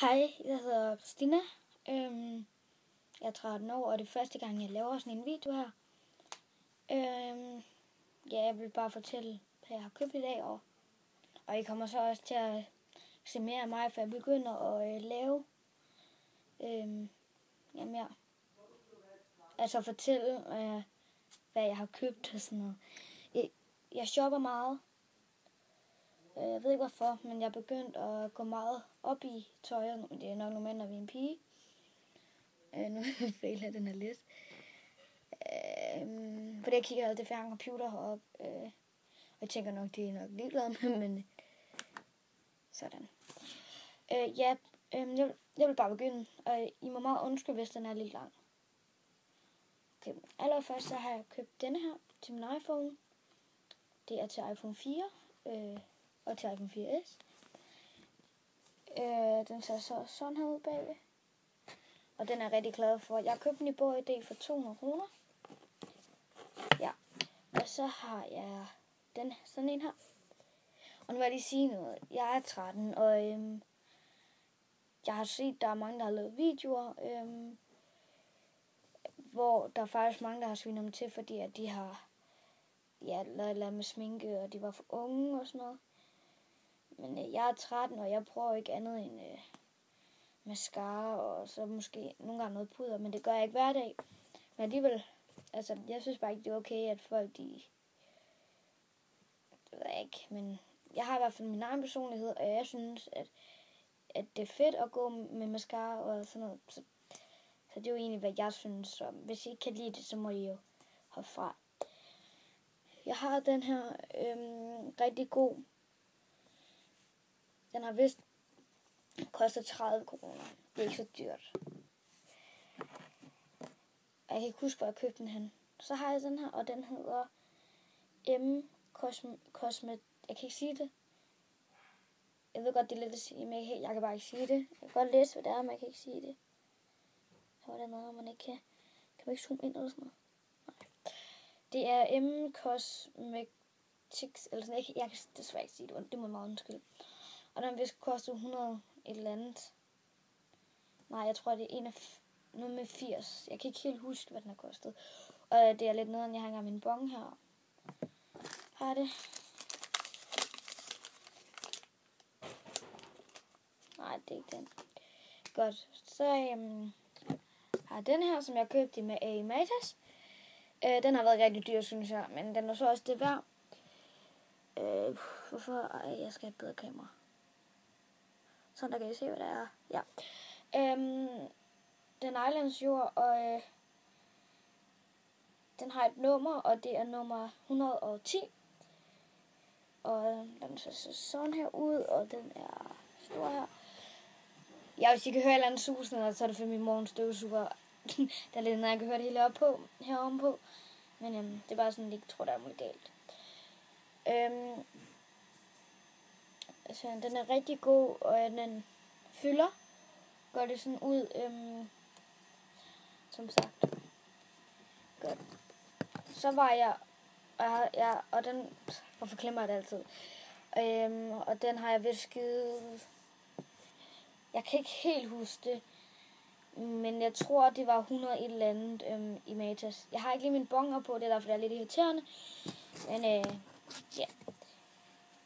Hej, jeg hedder Christina. Jeg er 13 år, og det er første gang, jeg laver sådan en video her. Jeg vil bare fortælle, hvad jeg har købt i dag, og I kommer så også til at se mere af mig, for jeg begynder at lave mere. Altså fortælle, hvad jeg har købt og sådan noget. Jeg shopper meget. Jeg ved ikke hvorfor, men jeg er begyndt at gå meget op i tøj. Det er nok normalt, når vi er en pige. Nu fejler den her lidt. Fordi jeg kigger altid færre computer heroppe. Og jeg tænker nok, det er nok ligeglad med, men sådan. Jeg vil bare begynde. Og I må meget undskylde, hvis den er lidt lang. Okay, allerførst så har jeg købt denne her til min iPhone. Det er til iPhone 4 og til iPhone 4S. Den ser så sådan her ud bagved. Og den er jeg rigtig glad for. Jeg har købt den i Bog ID for 200 kroner. Ja. Og så har jeg den sådan en her. Og nu vil jeg lige sige noget. Jeg er 13, og jeg har set, der er mange, der har lavet videoer, hvor der er faktisk mange, der har svinet dem til, fordi at de har lavet med sminke, og de var for unge og sådan noget. Men jeg er 13, og jeg prøver ikke andet end mascara, og så måske nogle gange noget puder, men det gør jeg ikke hver dag. Men alligevel, altså, jeg synes bare ikke, det er okay, at folk, det ved jeg ikke, men jeg har i hvert fald min egen personlighed, og jeg synes, at det er fedt at gå med mascara og sådan noget. Så det er jo egentlig, hvad jeg synes. Så hvis I ikke kan lide det, så må I jo hoppe fra. Jeg har den her rigtig god. Den har vist kostet 30 kroner. Det er ikke så dyrt. Jeg kan ikke huske, hvor jeg købte den hen. Så har jeg den her, og den hedder Cosmet. Jeg kan ikke sige det. Jeg ved godt, det er lidt at sige, men jeg kan bare ikke sige det. Jeg kan godt læse, hvad det er, men jeg kan ikke sige det. Så er der noget, man ikke kan. Kan man ikke zoome ind eller sådan noget? Nej. Det er Cosmetics, eller sådan. Jeg kan desværre ikke sige det. Det må meget undskylde. Og den vist koster 100 et eller andet. Nej, jeg tror, det er noget med 80. Jeg kan ikke helt huske, hvad den har kostet. Og det er lidt noget, jeg hænger min bong her. Har det? Nej, det er ikke den. Godt. Så har jeg den her, som jeg købte i Matas. Den har været rigtig dyr, synes jeg. Men den er så også det værd. Hvorfor? Jeg skal have et bedre kamera. Sådan, der kan I se, hvad det er. Ja. Den Islands jord, og den har et nummer, og det er nummer 110. Og den ser sådan her ud, og den er stor her. Ja, hvis I kan høre et eller andet susende, så er det for min morgens støvsuger. Der er lidt, når jeg kan høre det hele heroppe på. Men det er bare sådan, at jeg ikke tror, der er noget galt. Altså, den er rigtig god, og den fylder. Gør det sådan ud, som sagt. Godt. Så var jeg, og den, hvorfor glemmer jeg det altid? Og den har jeg visket, jeg kan ikke helt huske det, men jeg tror, det var 100 et eller andet i Matas. Jeg har ikke lige min bonger på, det er derfor, det er lidt irriterende. Men ja.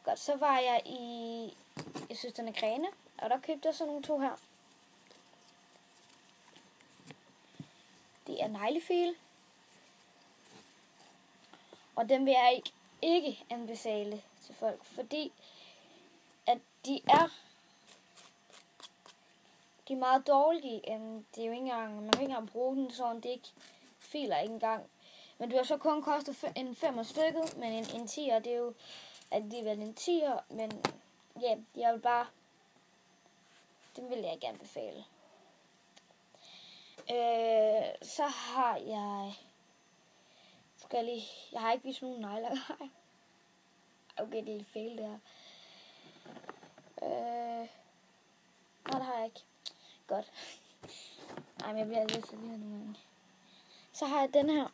Godt, så var jeg i Søsterne Grene, og der købte jeg sådan nogle 2 her. Det er neglefil. Og dem vil jeg ikke anbefale til folk, fordi at de er meget dårlige. Det er jo ikke engang, man kan ikke engang bruge den sådan, det ikke filer ikke engang. Men det har så kun kostet en 5 stykket, men en 10'er, det er jo alligevel en 10'er, men ja, jeg vil bare, den vil jeg ikke anbefale. Så har jeg, jeg har ikke vist nogen negler. Okay, det er lidt fail det her. Nej, det har jeg ikke. Godt. Ej, men jeg bliver lidt forvirret nogle gange. Så har jeg den her.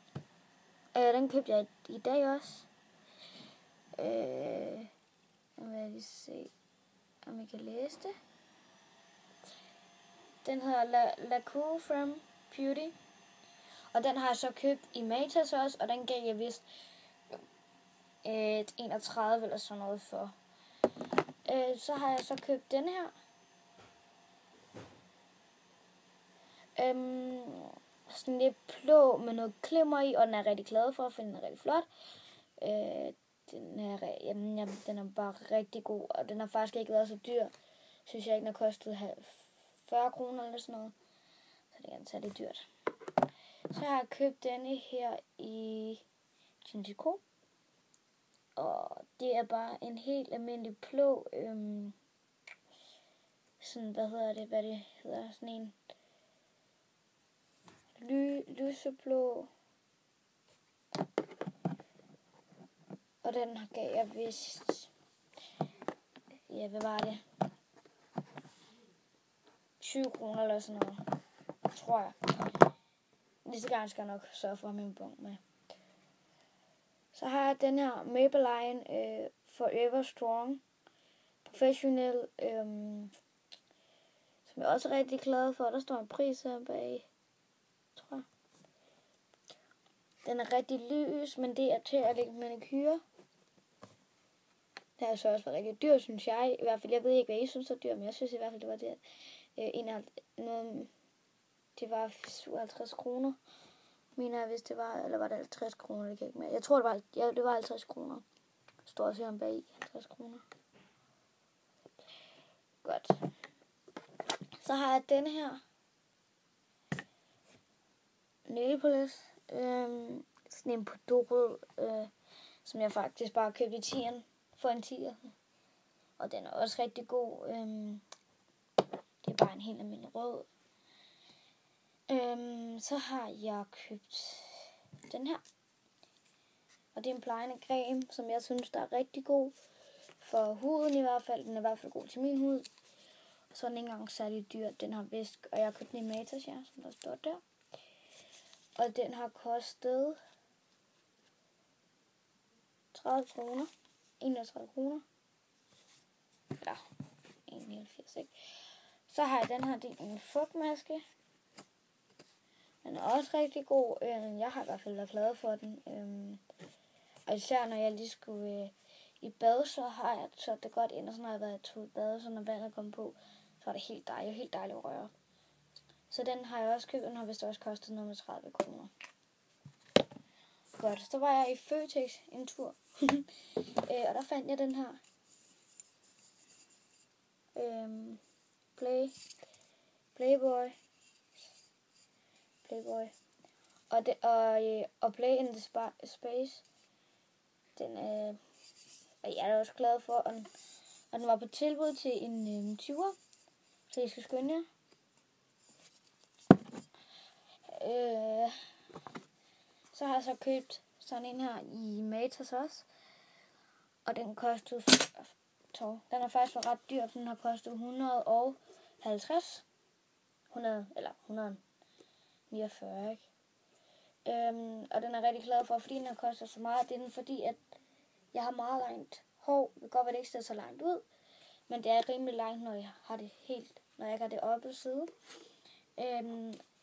Den købte jeg i dag også. Nu vil jeg lige se, om jeg kan læse det. Den hedder La Cool From Beauty. Og den har jeg så købt i Matas også, og den gav jeg vist 31 eller sådan noget for. Så har jeg så købt den her. Sådan lidt blå med noget glimmer i, og den er rigtig glad for, for den er rigtig flot. Den er bare rigtig god, og den har faktisk ikke været så dyr. Synes jeg ikke, den har kostet 40 kroner eller sådan noget. Så det er ganske lidt dyrt. Så har jeg købt denne her i Chinchico. Og det er bare en helt almindelig blå, sådan, hvad det hedder, sådan en lyseblå. Og den gav jeg vist, ja, hvad var det? 20 kroner eller sådan noget, tror jeg. Næste gang skal jeg nok sørge for at have min bon med. Så har jeg den her Maybelline Forever Strong Professional, som jeg også er rigtig glad for. Der står en pris her bag, tror jeg. Den er rigtig lys, men det er til at lægge manikyre. Det har så også været rigtig dyrt, synes jeg. I hvert fald, jeg ved ikke, hvad I synes er dyrt, men jeg synes i hvert fald, det var det. Det var 57 kroner. Mener jeg, hvis det var, eller var det 50 kroner, det kan ikke mere. Jeg tror, det var 50 kroner. Der står også her bag 50 kroner. Godt. Så har jeg denne her. Nail polish. Sådan en på dobbelt, som jeg faktisk bare købte i 10'eren. For en 10'er. Og den er også rigtig god. Det er bare en helt almindelig rød. Så har jeg købt den her. Og det er en plejende creme, som jeg synes, der er rigtig god for huden i hvert fald. Den er i hvert fald god til min hud. Og så er den ikke engang særlig dyr. Den har væsk, og jeg har købt den i Matas, ja, som der står der. Og den har kostet 30 kroner. 31 kroner. Ja, 81, ikke? Så har jeg den her, det er en fugtmaske. Den er også rigtig god. Jeg har i hvert fald været glad for den. Og især når jeg lige skulle i bad, så har jeg så det godt ind, og så når jeg har været i bad, så når vandet kom på, så er det helt dejligt at røre. Så den har jeg også købt, og den har vist også kostet noget med 30 kroner. Godt, så var jeg i Føtex en tur, og der fandt jeg den her. Playboy. Og Play in the Space. Den er jeg er også glad for, og den var på tilbud til en 20'er, så I skal skynde jer. Så har jeg så købt sådan en her i Matas også, og den kostede, den har faktisk været ret dyr, den har kostet 150, 149, ikke? Og den er rigtig glad for, fordi den har kostet så meget. Det er den, fordi at jeg har meget langt hår. Det kan godt være, det ikke ser så langt ud, men det er rimelig langt, når jeg har det helt, når jeg ikke har det oppe side.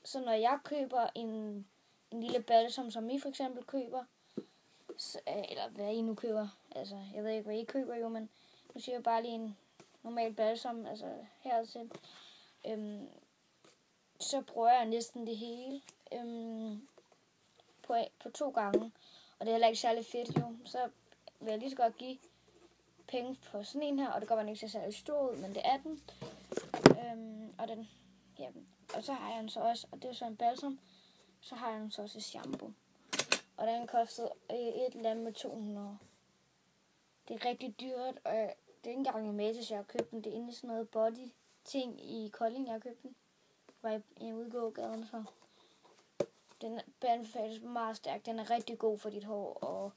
Så når jeg køber en lille balsam, som I for eksempel køber, eller hvad I nu køber, altså jeg ved ikke, hvad I køber jo, men nu siger jeg bare lige en normal balsam, altså hertil, så bruger jeg næsten det hele på 2 gange, og det er heller ikke særlig fedt jo, så vil jeg lige så godt give penge på sådan en her, og det går ikke så særlig stor ud, men det er den, og den, ja, og så har jeg den så også, og det er så en balsam, så har jeg den så også i shampoo, og den kostede et eller andet med 200. Det er rigtig dyrt, og det er ikke engang i Matas, jeg har købt den, det er inde i sådan noget body ting i Kolding, jeg har købt den, var i udgågaden, så den anbefales meget stærkt. Den er rigtig god for dit hår, og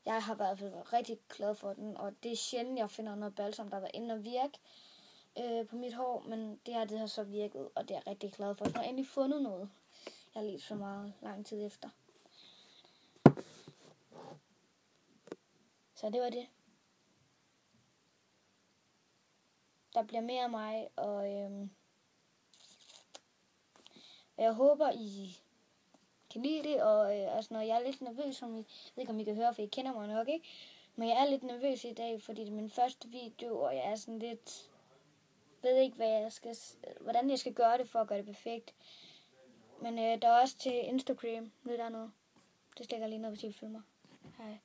jeg har været rigtig glad for den, og det er sjældent, jeg finder noget balsam, der har været inde og virke på mit hår, men det har så virket, og det er jeg rigtig glad for. Jeg har endelig fundet noget, jeg har let så meget lang tid efter. Så det var det. Der bliver mere af mig, og Jeg håber, I kan lide det, og altså, når jeg er lidt nervøs, som I ved ikke, om I kan høre, for I kender mig nok, ikke? Men jeg er lidt nervøs i dag, fordi det er min første video, og jeg er sådan lidt... ved ikke, hvordan jeg skal gøre det, for at gøre det perfekt. Men der er også til Instagram, nede dernede. Det stikker lige ned, hvis I vil følge mig. Hej.